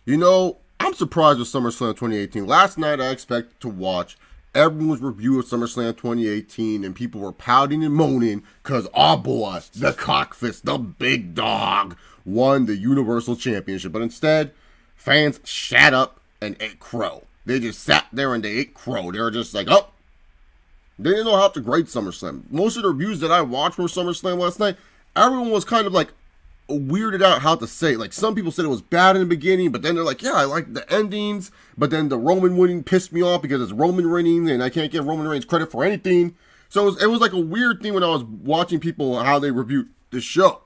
You know, I'm surprised with SummerSlam 2018. Last night I expected to watch everyone's review of SummerSlam 2018 and people were pouting and moaning because our boy, the cockfist, the big dog, won the Universal Championship. But instead, fans shat up and ate crow. They just sat there and they ate crow. They were just like, oh, they didn't know how to grade SummerSlam. Most of the reviews that I watched for SummerSlam last night, everyone was kind of like weirded out how to say it. Like, some people said it was bad in the beginning, but then they're like, yeah, I like the endings, but then the Roman winning pissed me off because it's Roman winning and I can't give Roman Reigns credit for anything. So it was like a weird thing when I was watching people how they reviewed the show.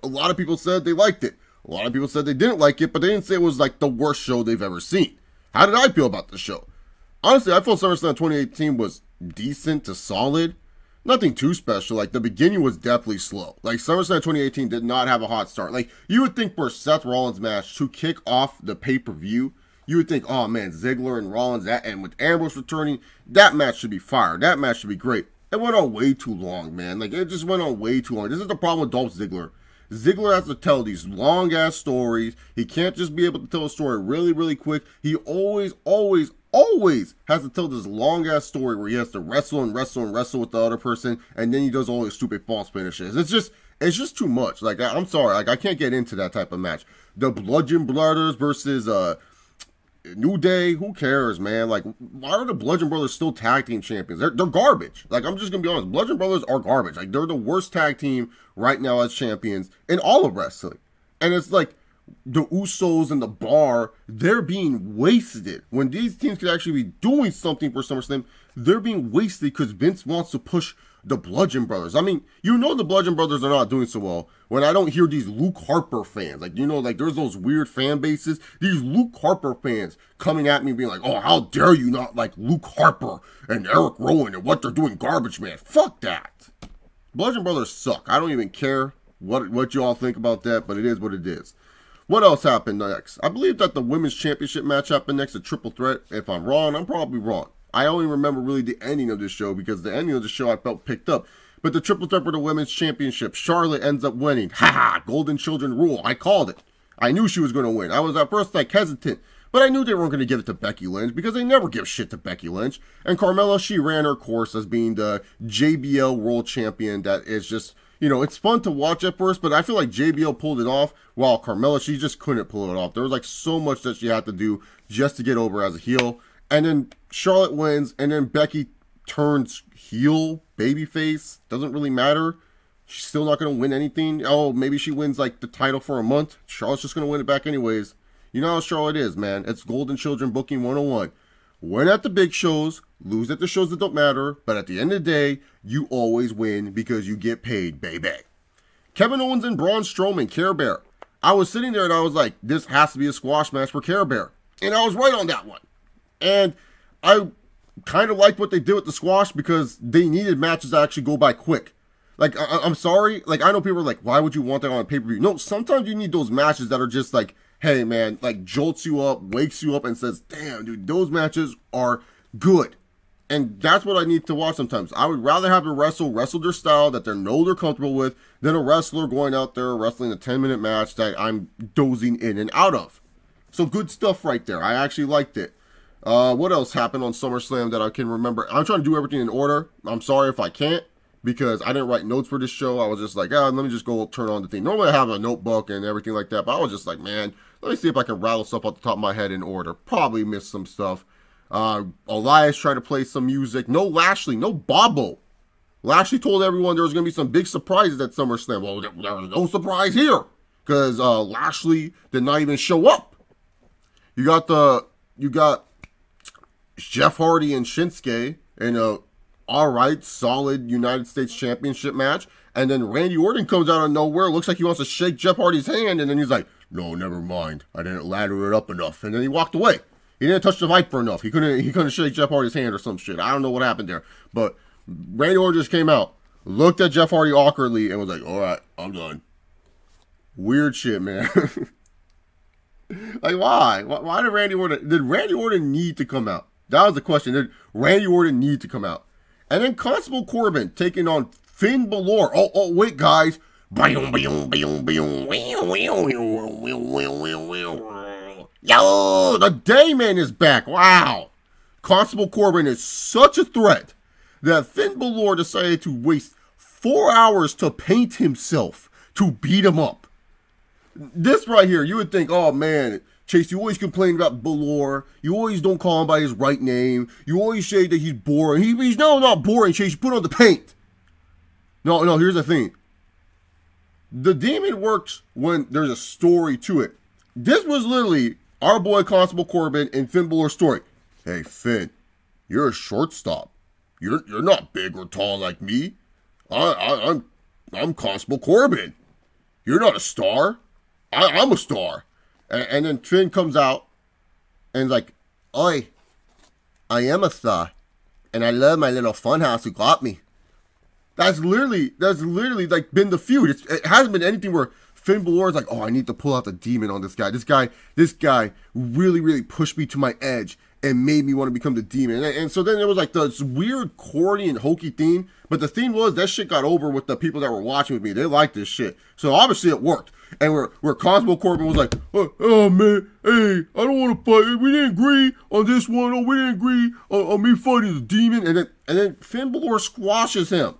A lot of people said they liked it. A lot of people said they didn't like it, but they didn't say it was like the worst show they've ever seen. How did I feel about the show? Honestly, I felt SummerSlam 2018 was decent to solid. Nothing too special. Like, the beginning was definitely slow. Like, SummerSlam 2018 did not have a hot start. Like, you would think for a Seth Rollins match to kick off the pay-per-view, you would think, oh man, Ziggler and Rollins, and with Ambrose returning, that match should be fire. That match should be great. It went on way too long, man. Like, it just went on way too long. This is the problem with Dolph Ziggler. Ziggler has to tell these long-ass stories. He can't just be able to tell a story really, really quick. He always has to tell this long-ass story where he has to wrestle and wrestle and wrestle with the other person, and then he does all his stupid false finishes. It's just too much. Like, I'm sorry. Like, I can't get into that type of match. The Bludgeon Brothers versus New Day, who cares, man? Like, why are the Bludgeon Brothers still tag team champions? They're garbage. Like, I'm just gonna be honest. Bludgeon Brothers are garbage. Like, they're the worst tag team right now as champions in all of wrestling. And it's like, the Usos and the Bar, they're being wasted. When these teams could actually be doing something for SummerSlam, they're being wasted because Vince wants to push the Bludgeon Brothers. I mean, you know the Bludgeon Brothers are not doing so well when I don't hear these Luke Harper fans. Like, you know, like, there's those weird fan bases. These Luke Harper fans coming at me being like, oh, how dare you not like Luke Harper and Eric Rowan and what they're doing, garbage man. Fuck that. Bludgeon Brothers suck. I don't even care what you all think about that, but it is what it is. What else happened next? I believe that the Women's Championship match happened next, a triple threat. If I'm wrong, I'm probably wrong. I only remember really the ending of this show because the ending of the show I felt picked up. But the triple threat for the Women's Championship, Charlotte ends up winning. Haha, Golden Children rule. I called it. I knew she was going to win. I was at first like hesitant, but I knew they weren't going to give it to Becky Lynch because they never give shit to Becky Lynch. And Carmella, she ran her course as being the JBL World Champion that is just, you know, it's fun to watch at first, but I feel like JBL pulled it off, while Carmella, she just couldn't pull it off. There was like so much that she had to do just to get over as a heel. And then Charlotte wins, and then Becky turns heel, babyface. Doesn't really matter. She's still not going to win anything. Oh, maybe she wins like the title for a month. Charlotte's just going to win it back anyways. You know how Charlotte is, man. It's Golden Children booking 101. Win at the big shows, lose at the shows that don't matter, but at the end of the day, you always win because you get paid, baby. Kevin Owens and Braun Strowman, Care Bear. I was sitting there and I was like, this has to be a squash match for Care Bear. And I was right on that one. And I kind of liked what they did with the squash because they needed matches to actually go by quick. Like, I'm sorry. Like, I know people are like, why would you want that on a pay-per-view? No, sometimes you need those matches that are just like, hey, man, like jolts you up, wakes you up, and says, damn, dude, those matches are good. And that's what I need to watch sometimes. I would rather have a wrestle their style that they know they're comfortable with than a wrestler going out there wrestling a 10-minute match that I'm dozing in and out of. So good stuff right there. I actually liked it. What else happened on SummerSlam that I can remember? I'm trying to do everything in order. I'm sorry if I can't because I didn't write notes for this show. I was just like, let me just go turn on the thing. Normally I have a notebook and everything like that, but I was just like, man, let me see if I can rattle stuff off the top of my head in order. Probably missed some stuff. Elias tried to play some music. No Lashley, no Bobo. Lashley told everyone there was going to be some big surprises at SummerSlam. Well, there was no surprise here because Lashley did not even show up. You got Jeff Hardy and Shinsuke in a alright, solid United States Championship match. And then Randy Orton comes out of nowhere. Looks like he wants to shake Jeff Hardy's hand. And then he's like, no, never mind. I didn't ladder it up enough. And then he walked away. He didn't touch the Viper enough. He couldn't shake Jeff Hardy's hand or some shit. I don't know what happened there. But Randy Orton just came out, looked at Jeff Hardy awkwardly, and was like, all right, I'm done. Weird shit, man. Like, why? Why did Randy Orton need to come out? That was the question. Did Randy Orton need to come out? And then Constable Corbin taking on Finn Balor. Oh, wait, guys. Yo, the Dayman is back. Wow. Constable Corbin is such a threat that Finn Balor decided to waste 4 hours to paint himself to beat him up. This right here, you would think, oh man, Chase, you always complain about Balor. You always don't call him by his right name. You always say that he's boring. He's not boring, Chase. You put on the paint. No, here's the thing. The Demon works when there's a story to it. This was literally our boy Constable Corbin and Finn Balor's story. Hey, Finn, you're a shortstop. You're not big or tall like me. I'm Constable Corbin. You're not a star. I'm a star. And then Finn comes out and is like, oi, I am a star. And I love my little funhouse who got me. That's literally like been the feud. It hasn't been anything where Finn Balor is like, oh, I need to pull out the demon on this guy. This guy really, really pushed me to my edge and made me want to become the demon. And so then it was like this weird, corny and hokey theme. But the theme was that shit got over with the people that were watching with me. They liked this shit. So obviously it worked. And where Constable Corbin was like, oh man, hey, I don't want to fight. We didn't agree on this one. Oh, we didn't agree on me fighting the demon. And then Finn Balor squashes him.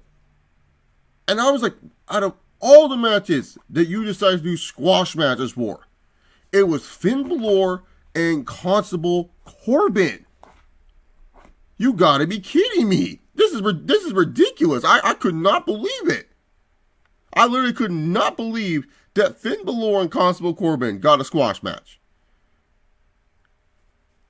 And I was like, out of all the matches that you decided to do squash matches for, it was Finn Balor and Constable Corbin. You gotta be kidding me. This is ridiculous. I could not believe it. I literally could not believe that Finn Balor and Constable Corbin got a squash match.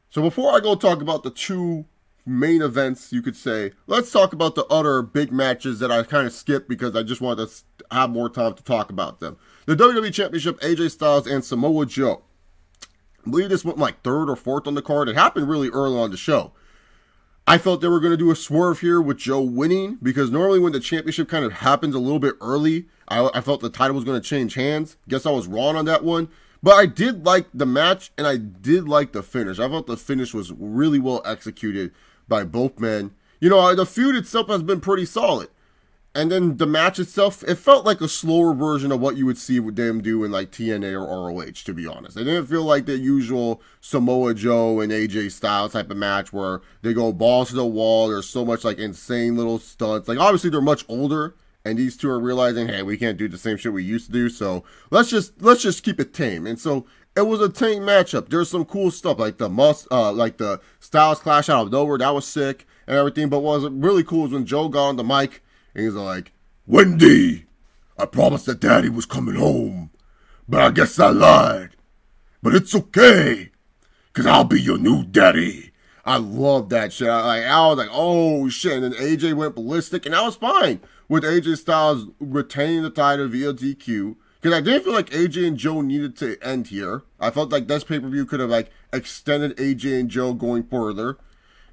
So before I go talk about the two main events, you could say, let's talk about the other big matches that I kind of skipped because I just wanted to have more time to talk about them. The WWE Championship, AJ Styles and Samoa Joe. I believe this went like third or fourth on the card. It happened really early on the show. I felt they were going to do a swerve here with Joe winning because normally when the championship kind of happens a little bit early, I felt the title was going to change hands. Guess I was wrong on that one. But I did like the match and I did like the finish. I felt the finish was really well executed by both men. You know, the feud itself has been pretty solid. And then the match itself, it felt like a slower version of what you would see with them do in like TNA or ROH, to be honest. It didn't feel like the usual Samoa Joe and AJ Styles type of match where they go balls to the wall. There's so much like insane little stunts. Like obviously they're much older and these two are realizing, hey, we can't do the same shit we used to do. So let's just keep it tame. And so it was a tame matchup. There's some cool stuff like the Styles clash out of nowhere. That was sick and everything. But what was really cool is when Joe got on the mic and he's like, Wendy, I promised that Daddy was coming home, but I guess I lied. But it's okay, because I'll be your new daddy. I love that shit. I was like, oh shit. And then AJ went ballistic, and I was fine with AJ Styles retaining the title via DQ. Because I didn't feel like AJ and Joe needed to end here. I felt like this pay-per-view could have like extended AJ and Joe going further.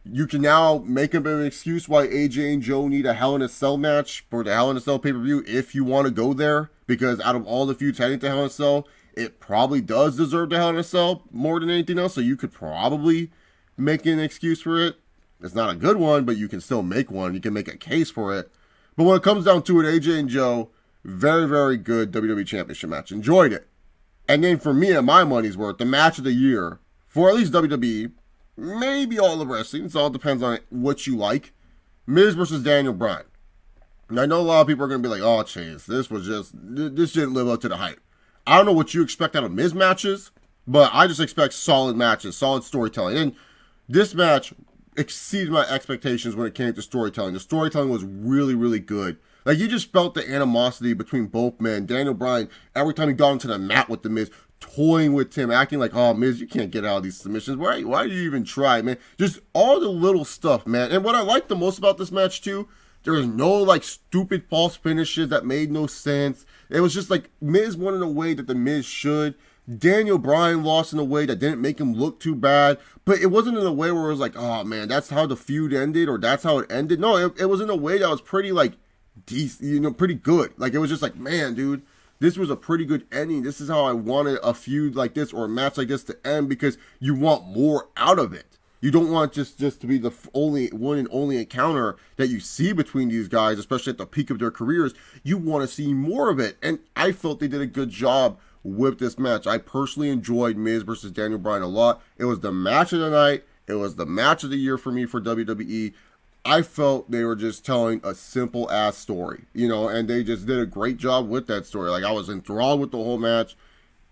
You can now make a bit of an excuse why AJ and Joe need a Hell in a Cell match for the Hell in a Cell pay-per-view if you want to go there. Because out of all the feuds heading to Hell in a Cell, it probably does deserve the Hell in a Cell more than anything else. So you could probably make an excuse for it. It's not a good one, but you can still make one. You can make a case for it. But when it comes down to it, AJ and Joe, very, very good WWE Championship match. Enjoyed it. And then for me, at my money's worth, the match of the year, for at least WWE, maybe all the wrestling, it all depends on what you like. Miz versus Daniel Bryan. And I know a lot of people are going to be like, oh, Chase, this didn't live up to the hype. I don't know what you expect out of Miz matches, but I just expect solid matches, solid storytelling. And this match exceeded my expectations when it came to storytelling. The storytelling was really, really good. Like, you just felt the animosity between both men. Daniel Bryan, every time he got into the mat with the Miz, toying with Tim, acting like, oh, Miz, you can't get out of these submissions. Why do you even try, man? Just all the little stuff, man. And what I liked the most about this match, too, there was no, like, stupid false finishes that made no sense. It was just, like, Miz won in a way that the Miz should. Daniel Bryan lost in a way that didn't make him look too bad. But it wasn't in a way where it was like, oh, man, that's how the feud ended or that's how it ended. No, it was in a way that was pretty, like, decent, you know, pretty good. Like, it was just like, man, dude, this was a pretty good ending. This is how I wanted a feud like this or a match like this to end because you want more out of it. You don't want just to be the only one and only encounter that you see between these guys, especially at the peak of their careers. You want to see more of it. And I felt they did a good job with this match. I personally enjoyed Miz versus Daniel Bryan a lot. It was the match of the night. It was the match of the year for me for WWE. I felt they were just telling a simple ass story, you know, and they just did a great job with that story. Like, I was enthralled with the whole match.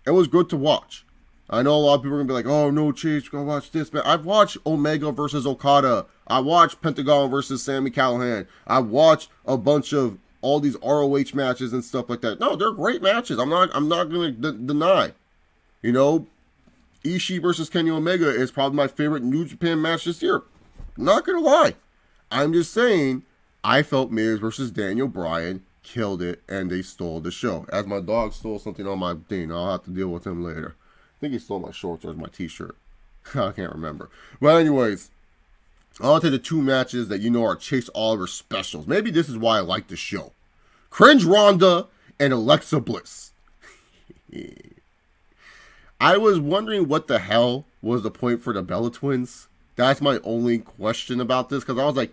It was good to watch. I know a lot of people are going to be like, oh, no, Chase, go watch this. Man, I've watched Omega versus Okada. I watched Pentagon versus Sami Callihan. I watched a bunch of all these ROH matches and stuff like that. No, they're great matches. I'm not going to deny. You know, Ishii versus Kenny Omega is probably my favorite New Japan match this year. I'm not going to lie. I'm just saying, I felt Miz versus Daniel Bryan killed it, and they stole the show. As my dog stole something on my thing, I'll have to deal with him later. I think he stole my shorts or my t-shirt. I can't remember. But anyways, on to the two matches that you know are Chase Oliver specials. Maybe this is why I like the show. Cringe Ronda and Alexa Bliss. I was wondering what the hell was the point for the Bella Twins. That's my only question about this, because I was like,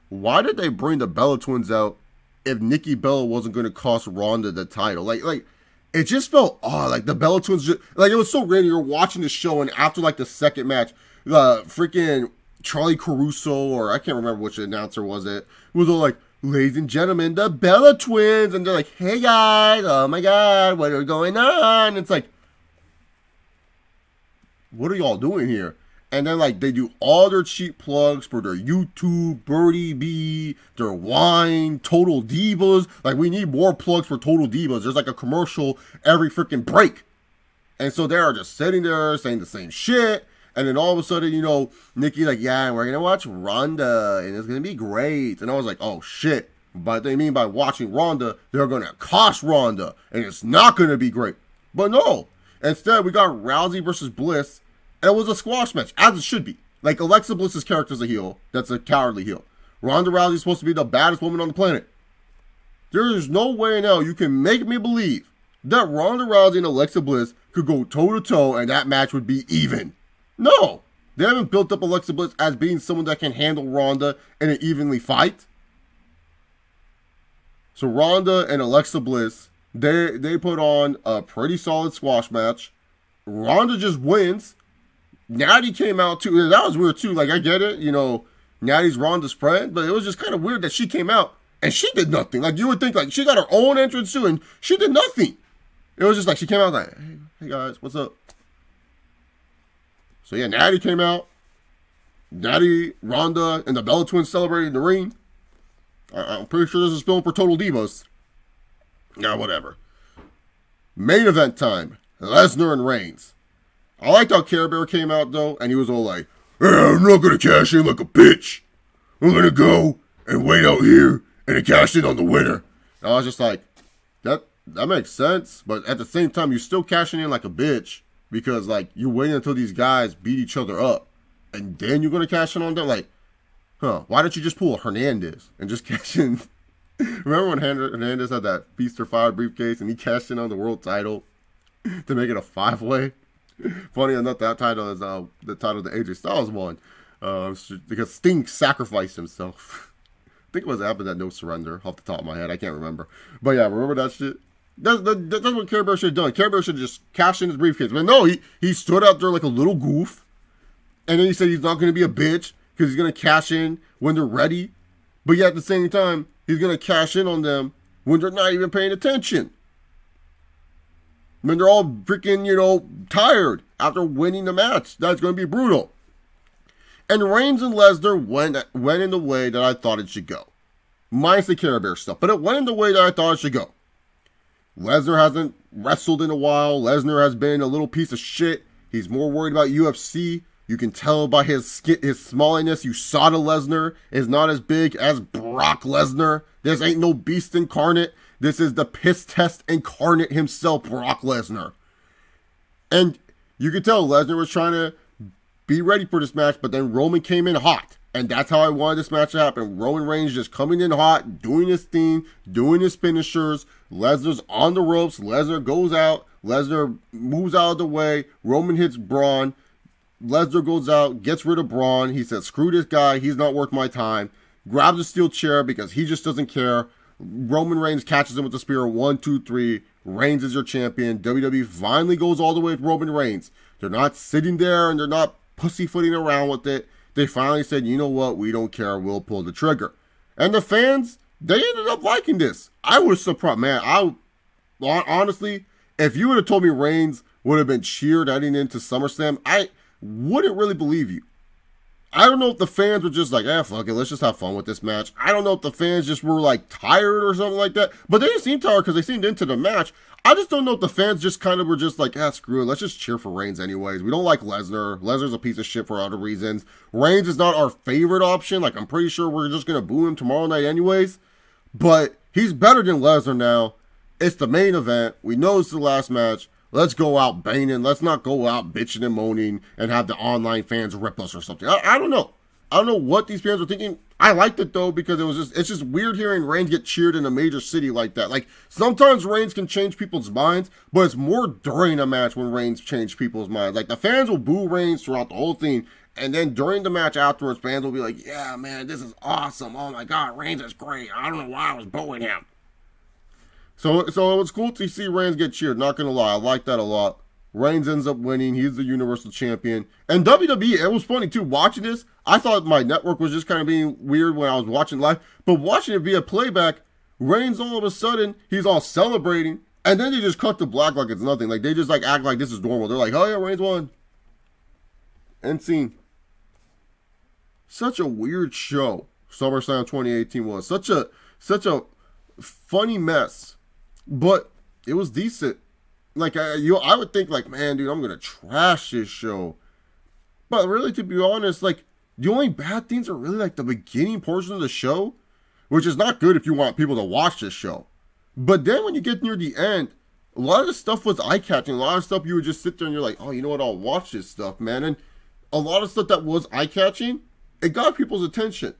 why did they bring the Bella Twins out if Nikki Bella wasn't going to cost Ronda the title? Like, it just felt odd. Like, the Bella Twins, just, like, it was so random. You were watching the show, and after, like, the second match, freaking Charlie Caruso, or I can't remember which announcer was it was all like, ladies and gentlemen, the Bella Twins. And they're like, hey, guys, oh, my God, what is going on? It's like, what are y'all doing here? And then, like, they do all their cheap plugs for their YouTube, Birdie B, their wine, Total Divas. Like, we need more plugs for Total Divas. There's, like, a commercial every freaking break. And so they're just sitting there saying the same shit. And then all of a sudden, you know, Nikki, like, yeah, we're going to watch Ronda, and it's going to be great. And I was like, oh, shit. But they mean by watching Ronda, they're going to cost Ronda, and it's not going to be great. But no. Instead, we got Rousey versus Bliss. And it was a squash match, as it should be. Like, Alexa Bliss's character is a heel. That's a cowardly heel. Ronda Rousey's supposed to be the baddest woman on the planet. There is no way now you can make me believe that Ronda Rousey and Alexa Bliss could go toe-to-toe and that match would be even. No. They haven't built up Alexa Bliss as being someone that can handle Ronda in an evenly fight. So Ronda and Alexa Bliss, they put on a pretty solid squash match. Ronda just wins. Natty came out too. That was weird too. Like, I get it, you know, Natty's Ronda's friend, but it was just kind of weird that she came out and she did nothing. Like, you would think, like, she got her own entrance too, and she did nothing. It was just like she came out like, hey guys, what's up? So yeah, Natty came out. Natty, Ronda, and the Bella Twins celebrated in the ring. I'm pretty sure this is filmed for Total Divas. Yeah, whatever. Main event time. Lesnar and Reigns. I liked how Care Bear came out, though, and he was all like, hey, I'm not going to cash in like a bitch. I'm going to go and wait out here and cash in on the winner. And I was just like, that makes sense, but at the same time, you're still cashing in like a bitch because, like, you're waiting until these guys beat each other up, and then you're going to cash in on them? Like, why don't you just pull a Hernandez and just cash in? Remember when Hernandez had that Feast or Fire briefcase and he cashed in on the world title to make it a 5-way? Funny enough, that title is the title that AJ Styles won because Sting sacrificed himself. I think it was after that No Surrender, off the top of my head. I can't remember. But yeah, remember that shit? That's what Care Bear should have done. Care Bear should have just cashed in his briefcase. But no, he stood out there like a little goof. And then he said he's not going to be a bitch because he's going to cash in when they're ready. But yet at the same time, he's going to cash in on them when they're not even paying attention. When they're all freaking, you know, tired after winning the match. That's going to be brutal. And Reigns and Lesnar went in the way that I thought it should go. Minus the Care Bear stuff. But it went in the way that I thought it should go. Lesnar hasn't wrestled in a while. Lesnar has been a little piece of shit. He's more worried about UFC. You can tell by his smalliness. USADA Lesnar is not as big as Brock Lesnar. This ain't no beast incarnate. This is the piss test incarnate himself, Brock Lesnar. And you could tell Lesnar was trying to be ready for this match, but then Roman came in hot. And that's how I wanted this match to happen. Roman Reigns just coming in hot, doing his thing, doing his finishers. Lesnar's on the ropes. Lesnar goes out. Lesnar moves out of the way. Roman hits Braun. Lesnar goes out, gets rid of Braun. He says, screw this guy. He's not worth my time. Grabs a steel chair because he just doesn't care. Roman Reigns catches him with the spear. 1, 2, 3. Reigns is your champion. WWE finally goes all the way with Roman Reigns. They're not sitting there and they're not pussyfooting around with it. They finally said, you know what? We don't care. We'll pull the trigger. And the fans, they ended up liking this. I was surprised. Man, honestly, if you would have told me Reigns would have been cheered heading into SummerSlam, I wouldn't really believe you. I don't know if the fans were just like, fuck it, let's just have fun with this match. I don't know if the fans just were like tired or something like that. But they didn't seem tired because they seemed into the match. I just don't know if the fans just kind of were just like, screw it, let's just cheer for Reigns anyways. We don't like Lesnar. Lesnar's a piece of shit for other reasons. Reigns is not our favorite option. Like, I'm pretty sure we're just going to boo him tomorrow night anyways. But he's better than Lesnar now. It's the main event. We know it's the last match. Let's go out banging. Let's not go out bitching and moaning and have the online fans rip us or something. I don't know. I don't know what these fans were thinking. I liked it though because it's just weird hearing Reigns get cheered in a major city like that. Like sometimes Reigns can change people's minds, but it's more during a match when Reigns change people's minds. Like the fans will boo Reigns throughout the whole thing, and then during the match afterwards, fans will be like, "Yeah, man, this is awesome. Oh my God, Reigns is great. I don't know why I was booing him." So it was cool to see Reigns get cheered. Not gonna lie, I like that a lot. Reigns ends up winning. He's the Universal Champion. And WWE, it was funny too. Watching this, I thought my network was just kind of being weird when I was watching live. But watching it via playback, Reigns all of a sudden, he's all celebrating. And then they just cut to black like it's nothing. Like they just like act like this is normal. They're like, oh yeah, Reigns won. End scene. Such a weird show SummerSlam 2018 was. Such a funny mess. But it was decent. Like, I would think, like, man, dude, I'm going to trash this show. But really, to be honest, like, the only bad things are really, like, the beginning portion of the show, which is not good if you want people to watch this show. But then when you get near the end, a lot of the stuff was eye-catching. A lot of stuff you would just sit there and you're like, oh, you know what, I'll watch this stuff, man. And a lot of stuff that was eye-catching, it got people's attention.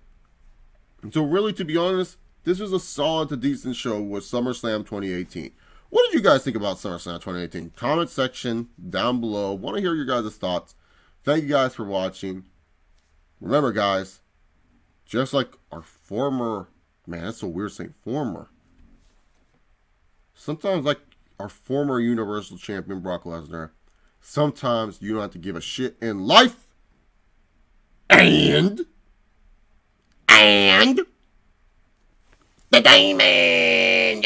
And so really, to be honest, this was a solid to decent show with SummerSlam 2018. What did you guys think about SummerSlam 2018? Comment section down below. Want to hear your guys' thoughts. Thank you guys for watching. Remember, guys, just like our former, man, that's so weird saying former. Sometimes like our former Universal Champion Brock Lesnar, sometimes you don't have to give a shit in life. And the Diamond!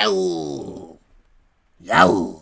Yo!